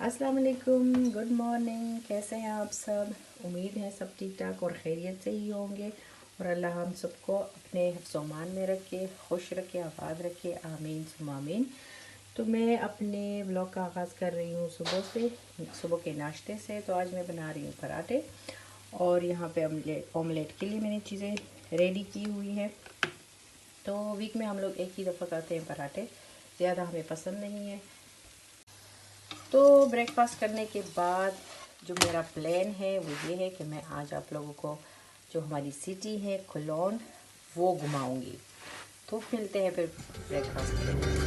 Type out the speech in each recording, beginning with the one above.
अस्सलाम वालेकुम, good morning. कैसे हैं आप सब? उम्मीद है सब ठीक ठाक और खैरियत से ही होंगे और अल्लाह हम सबको अपने हिफ्ज़-ओ-अमान में रखे, खुश रखे, आबाद रखे, आमीन सुम्मा आमीन। तो मैं अपने ब्लॉग का आगाज़ कर रही हूँ सुबह के नाश्ते से। तो आज मैं बना रही हूँ पराठे और यहाँ पे ऑमलेट के लिए मैंने चीज़ें रेडी की हुई हैं। तो वीक में हम लोग एक ही दफ़ा करते हैं पराठे, ज़्यादा हमें पसंद नहीं है। तो ब्रेकफास्ट करने के बाद जो मेरा प्लान है वो ये है कि मैं आज आप लोगों को जो हमारी सिटी है कोलोन वो घुमाऊंगी। तो मिलते हैं फिर ब्रेकफास्ट के।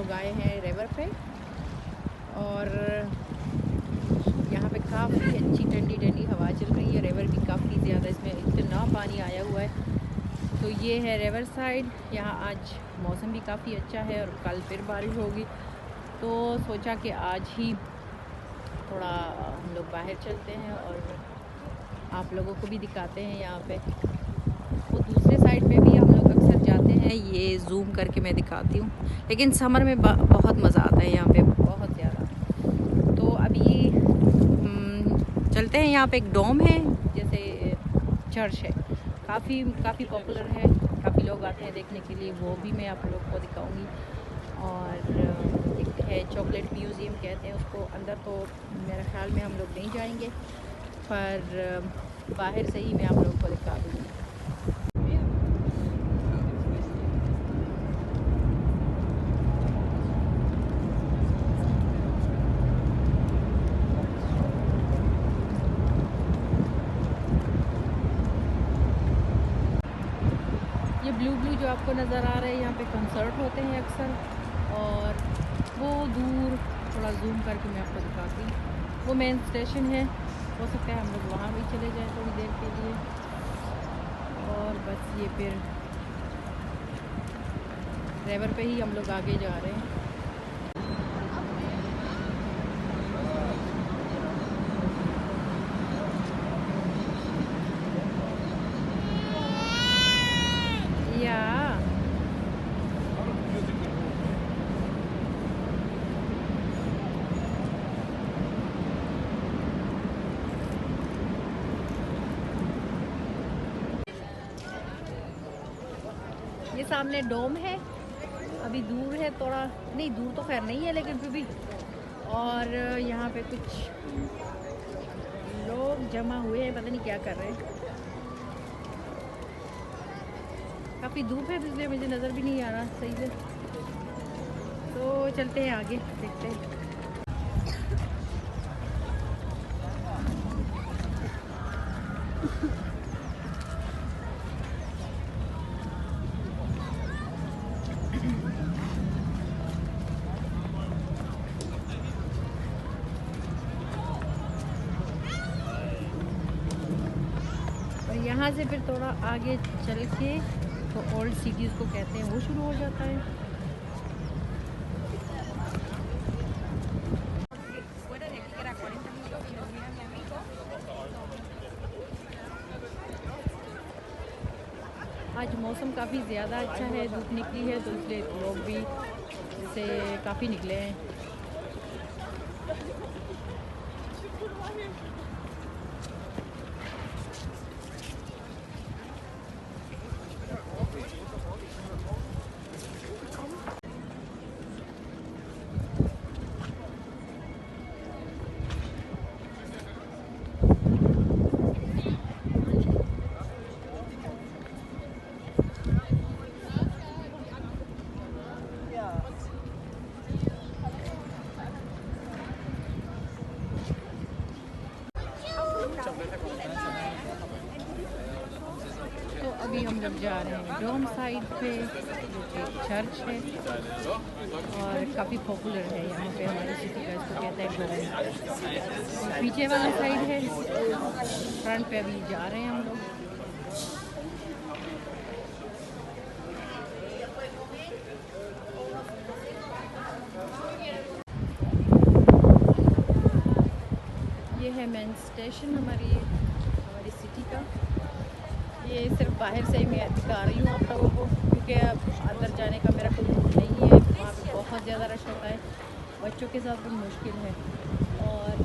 आए हैं रिवर पे और यहाँ पे काफ़ी अच्छी ठंडी ठंडी हवा चल रही है। रिवर भी काफ़ी ज़्यादा, इसमें इतना पानी आया हुआ है। तो ये है रिवर साइड। यहाँ आज मौसम भी काफ़ी अच्छा है और कल फिर बारिश होगी। तो सोचा कि आज ही थोड़ा हम लोग बाहर चलते हैं और आप लोगों को भी दिखाते हैं यहाँ पे। तो दूसरे साइड पे भी हम लोग अक्सर जाते हैं, ये जूम करके मैं दिखाती हूँ। लेकिन समर में बहुत मज़ा आता है यहाँ पे, बहुत ज़्यादा। तो अभी चलते हैं। यहाँ पे एक डोम है, जैसे चर्च है, काफ़ी पॉपुलर है, काफ़ी लोग आते हैं देखने के लिए। वो भी मैं आप लोग को दिखाऊंगी। और एक है चॉकलेट म्यूज़ियम कहते हैं उसको। अंदर तो मेरे ख्याल में हम लोग नहीं जाएंगे, पर बाहर से ही मैं आप लोगों को दिखा दूँगी। ये ब्लू जो आपको नज़र आ रहा है, यहाँ पे कंसर्ट होते हैं अक्सर। और वो दूर थोड़ा जूम करके मैं आपको दिखाती हूँ, वो मेन स्टेशन है। हो सकता है हम लोग वहाँ भी चले जाएं थोड़ी देर के लिए। और बस ये फिर रिवर पे ही हम लोग आगे जा रहे हैं। ये सामने डोम है, अभी दूर है थोड़ा, नहीं दूर तो खैर नहीं है लेकिन फिर भी। और यहाँ पे कुछ लोग जमा हुए हैं, पता नहीं क्या कर रहे हैं। काफ़ी धूप है, इसलिए मुझे नज़र भी नहीं आ रहा सही से। तो चलते हैं आगे, देखते हैं। यहाँ से फिर थोड़ा आगे चल के तो ओल्ड सिटी उसको कहते हैं, वो शुरू हो जाता है। आज मौसम काफ़ी ज़्यादा अच्छा है, धूप निकली है तो इसलिए लोग भी से काफ़ी निकले हैं। लोग जा रहे हैं डोम साइड पे, जो कि चर्च है और काफ़ी पॉपुलर है यहाँ पे हमारी सिटी का, इसको कहते हैं डोम। और पीछे वाला साइड है, फ्रंट पे अभी जा रहे हैं हम लोग। ये है मेन स्टेशन हमारी सिटी का। ये सिर्फ बाहर से ही मैं दिखा रही हूँ आप लोगों को, क्योंकि अब अंदर जाने का मेरा कोई मूड नहीं है। वहाँ पे बहुत ज़्यादा रश होता है, बच्चों के साथ भी मुश्किल है। और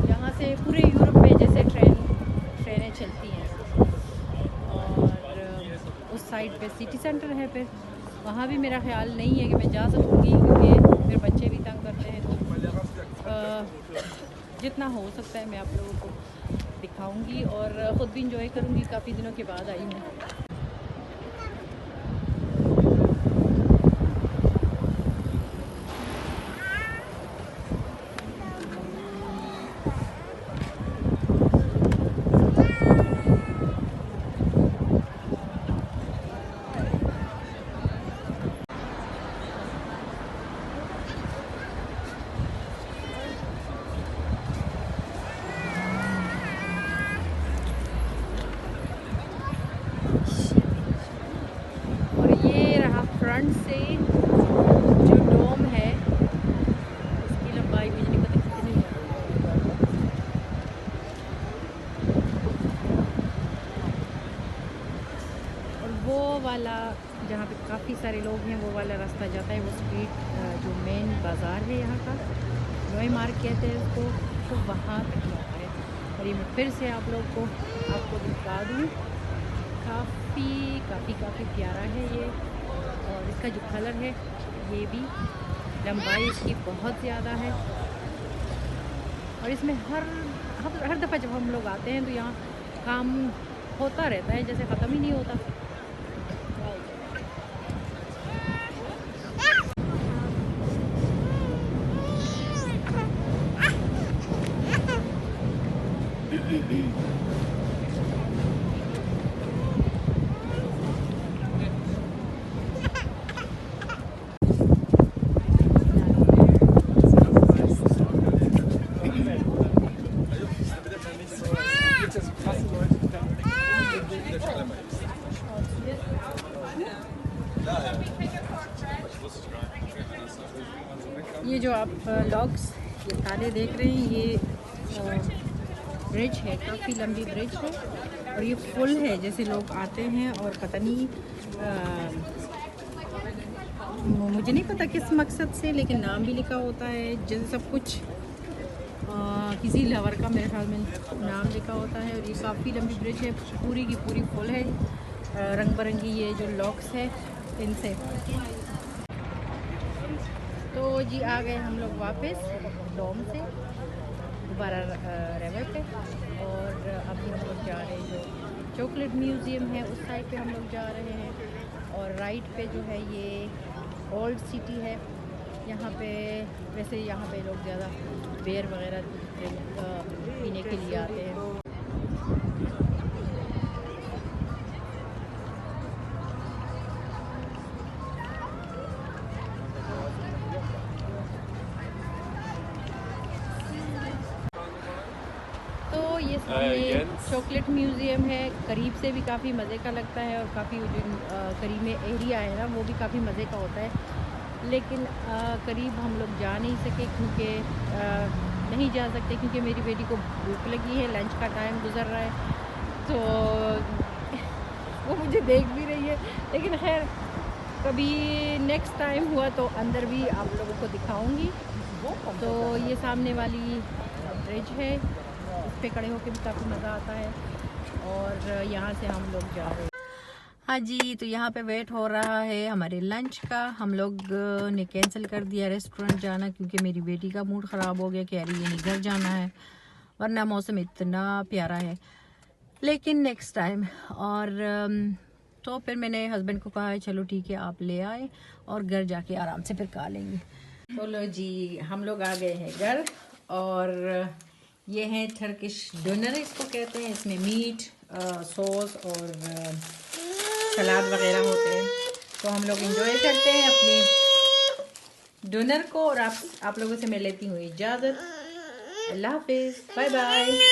यहाँ से पूरे यूरोप में जैसे ट्रेनें चलती हैं। और उस साइड पे सिटी सेंटर है, फिर वहाँ भी मेरा ख्याल नहीं है कि मैं जा सकूँगी, क्योंकि फिर बच्चे भी तंग करते हैं। जितना हो सकता है मैं आप लोगों को दिखाऊंगी और ख़ुद भी इंजॉय करूंगी। काफ़ी दिनों के बाद आई हूँ। फ्रंट से जो डोम है उसकी लंबाई मुझे नहीं पता कितनी है। और वो वाला जहाँ पे काफ़ी सारे लोग हैं, वो वाला रास्ता जाता है, वो स्ट्रीट जो मेन बाज़ार है यहाँ का, नोए मार्ग कहते हैं उसको, तो वहाँ तक जाता है। और ये मैं फिर से आप लोग को आपको दिखा दूँ। काफ़ी प्यारा है ये। और इसका जो कलर है, ये भी लंबाई इसकी बहुत ज़्यादा है। और इसमें हर दफ़ा जब हम लोग आते हैं तो यहाँ काम होता रहता है, जैसे ख़त्म ही नहीं होता। ये जो आप लॉग्स ये ताले देख रहे हैं, ये ब्रिज है, काफ़ी लंबी ब्रिज है। और ये पुल है, जैसे लोग आते हैं और पता नहीं मुझे नहीं पता किस मकसद से, लेकिन नाम भी लिखा होता है, जैसे सब कुछ किसी लवर का मेरे ख्याल में नाम लिखा होता है। और ये काफ़ी लंबी ब्रिज है, पूरी की पूरी पुल है, रंग बिरंगी ये जो लॉक्स है इनसे। तो जी आ गए हम लोग वापस डोम से दोबारा रिवर पे। और अभी हम लोग जा रहे हैं जो चॉकलेट म्यूज़ियम है उस साइड पे हम लोग जा रहे हैं। और राइट पे जो है ये ओल्ड सिटी है। यहाँ पे वैसे यहाँ पे लोग ज़्यादा बेर वगैरह पीने के लिए आते हैं। ये सामने चॉकलेट म्यूज़ियम है, करीब से भी काफ़ी मज़े का लगता है। और काफ़ी जो करीब में एरिया है ना, वो भी काफ़ी मज़े का होता है। लेकिन करीब हम लोग जा नहीं सके, क्योंकि नहीं जा सकते, क्योंकि मेरी बेटी को भूख लगी है, लंच का टाइम गुजर रहा है, तो वो मुझे देख भी रही है। लेकिन खैर कभी नेक्स्ट टाइम हुआ तो अंदर भी आप लोगों को दिखाऊंगी। तो ये सामने वाली ब्रिज है, उस पे खड़े होकर भी काफ़ी मज़ा आता है। और यहाँ से हम लोग जा रहे हैं। हाँ जी, तो यहाँ पे वेट हो रहा है हमारे लंच का। हम लोग ने कैंसिल कर दिया रेस्टोरेंट जाना, क्योंकि मेरी बेटी का मूड ख़राब हो गया, कह रही है नहीं घर जाना है, वरना मौसम इतना प्यारा है। लेकिन नेक्स्ट टाइम। और तो फिर मैंने हस्बैंड को कहा चलो ठीक है आप ले आए, और घर जाके आराम से फिर खा लेंगे। तो लो जी, हम लोग आ गए हैं घर। और ये है टर्किश डिनर इसको कहते हैं। इसमें मीट, सॉस और सलाद वगैरह होते हैं। तो हम लोग इंजॉय करते हैं अपने डिनर को और आप लोगों से मैं लेती हूँ इजाज़त। अल्लाह हाफिज़, बाय बाय।